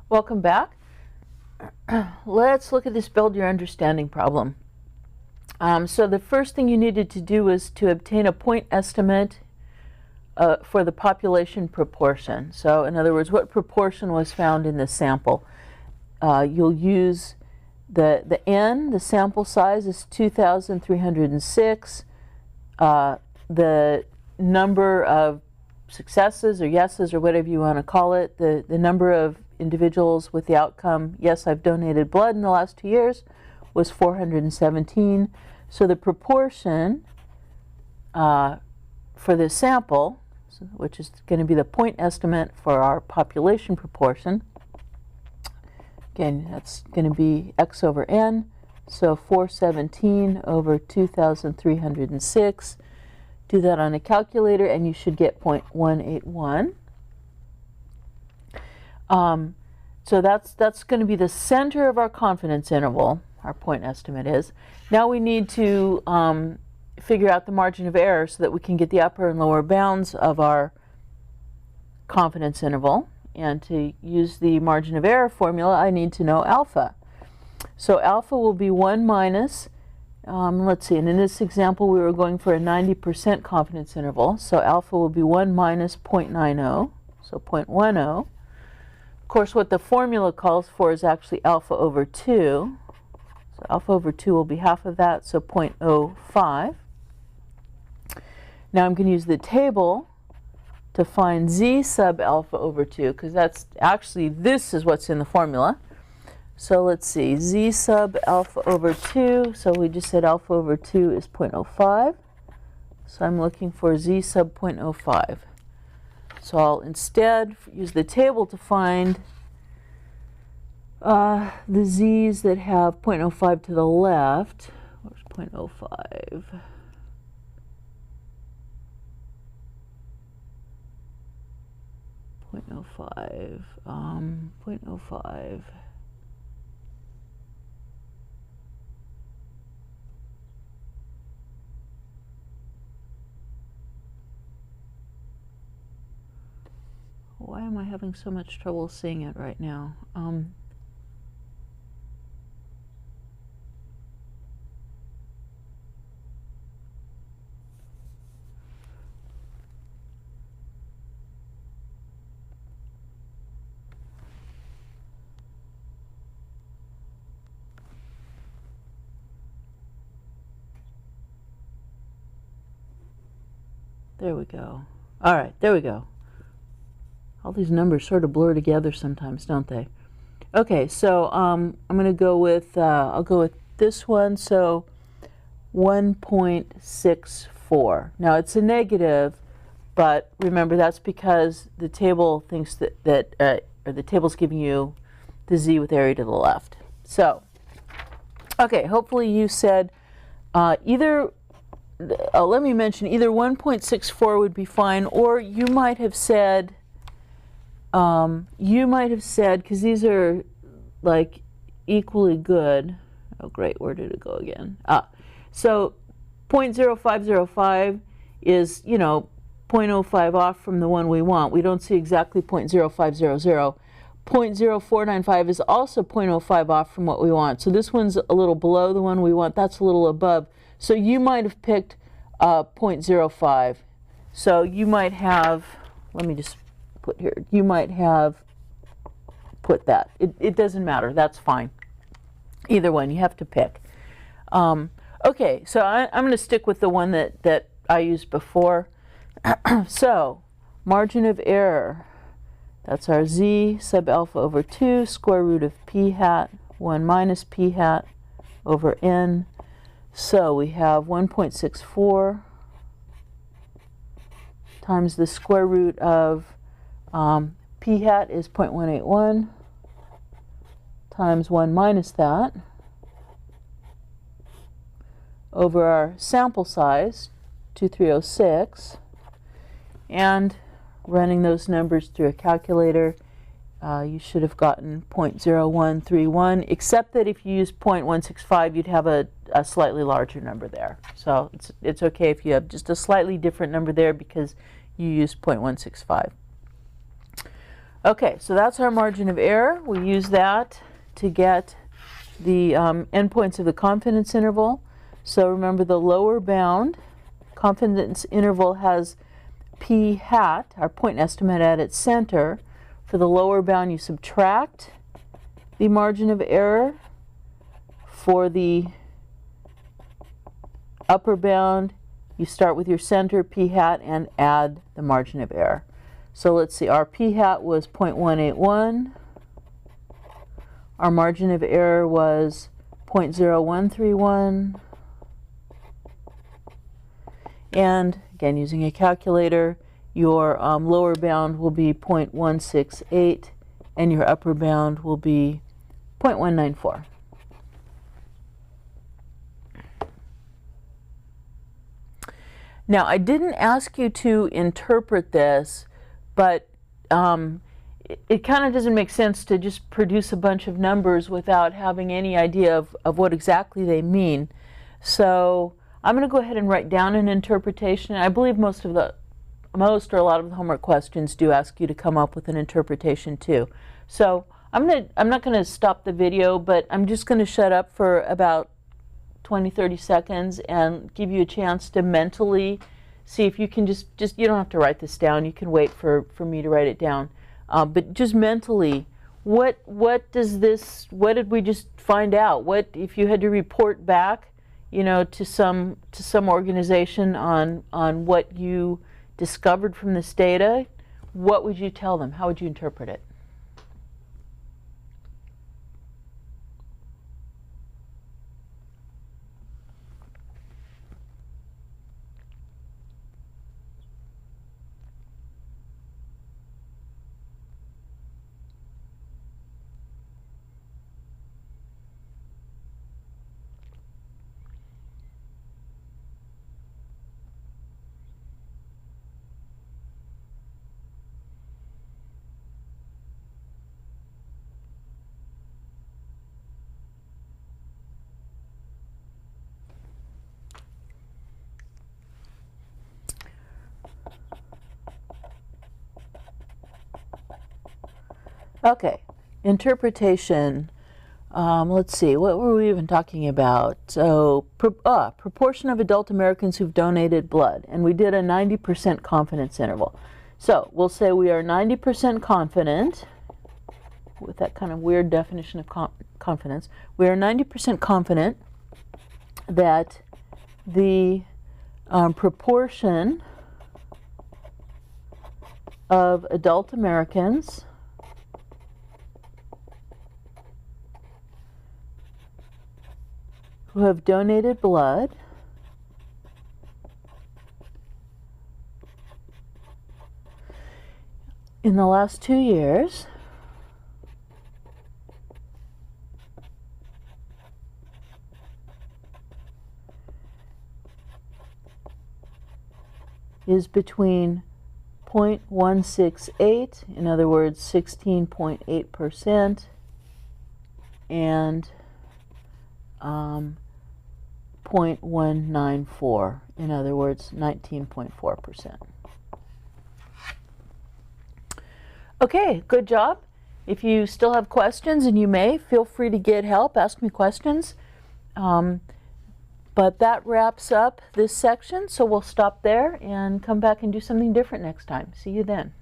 Welcome back. Let's look at this build your understanding problem. So the first thing you needed to do was to obtain a point estimate for the population proportion. So in other words, what proportion was found in the sample. You'll use the n, the sample size is 2,306. The number of successes or yeses or whatever you want to call it, the number of individuals with the outcome, yes, I've donated blood in the last 2 years, was 417. So the proportion for this sample, which is going to be the point estimate for our population proportion, again, that's going to be x over n, so 417 over 2,306. Do that on a calculator and you should get 0.181. So that's going to be the center of our confidence interval, our point estimate is. Now we need to figure out the margin of error so that we can get the upper and lower bounds of our confidence interval. And to use the margin of error formula, I need to know alpha. So alpha will be 1 minus, let's see, and in this example we were going for a 90% confidence interval. So alpha will be 1 minus 0.90, so 0.10. Of course, what the formula calls for is actually alpha over 2. So alpha over 2 will be half of that, so 0.05. Now I'm going to use the table to find z sub alpha over 2, because that's actually, this is what's in the formula. So let's see, z sub alpha over 2, so we just said alpha over 2 is 0.05. So I'm looking for z sub 0.05. So I'll instead use the table to find the z's that have 0.05 to the left. Where's 0.05? 0.05. Why am I having so much trouble seeing it right now? There we go. All right, there we go. All these numbers sort of blur together sometimes, don't they? Okay, so I'm going to go with, I'll go with this one, so 1.64. Now it's a negative, but remember that's because the table thinks or the table's giving you the z with area to the left. So, okay, hopefully you said either, let me mention, either 1.64 would be fine, or you might have said, because these are like equally good. Oh great, where did it go again? So 0.0505 is, 0.05 off from the one we want. We don't see exactly 0.0500. 0.0495 is also 0.05 off from what we want. So this one's a little below the one we want. That's a little above. So you might have picked 0.05. So you might have, let me just put here, you might have put that. It doesn't matter. That's fine. Either one, you have to pick. Okay, so I'm going to stick with the one that I used before. So, margin of error. That's our z sub alpha over 2, square root of p hat, 1 minus p hat over n. So we have 1.64 times the square root of p hat is 0.181 times 1 minus that over our sample size, 2,306, and running those numbers through a calculator, you should have gotten 0.0131, except that if you use 0.165, you'd have a slightly larger number there. So it's okay if you have just a slightly different number there because you use 0.165. Okay, so that's our margin of error. We use that to get the endpoints of the confidence interval. So remember, the lower bound confidence interval has p hat, our point estimate, at its center. For the lower bound, you subtract the margin of error. For the upper bound, you start with your center, p hat, and add the margin of error. So let's see, our p hat was 0.181. Our margin of error was 0.0131. And again, using a calculator, your lower bound will be 0.168 and your upper bound will be 0.194. Now, I didn't ask you to interpret this, but it kind of doesn't make sense to just produce a bunch of numbers without having any idea of what exactly they mean. So I'm going to go ahead and write down an interpretation. I believe most or a lot of the homework questions do ask you to come up with an interpretation too. So I'm not going to stop the video, but I'm just going to shut up for about 20-30 seconds and give you a chance to mentally see if you can just you don't have to write this down. You can wait for me to write it down. But just mentally, what did we just find out? What if you had to report back, you know, to some organization on what you discovered from this data? What would you tell them? How would you interpret it? Okay, interpretation. Let's see, what were we even talking about? So, proportion of adult Americans who've donated blood, and we did a 90% confidence interval. So, we'll say we are 90% confident, with that kind of weird definition of confidence, we are 90% confident that the proportion of adult Americans who have donated blood in the last 2 years is between 0.168, in other words, 16.8%, and 0.194, in other words, 19.4%. Okay, good job. If you still have questions, and you may, feel free to get help, ask me questions. But that wraps up this section, so we'll stop there and come back and do something different next time. See you then.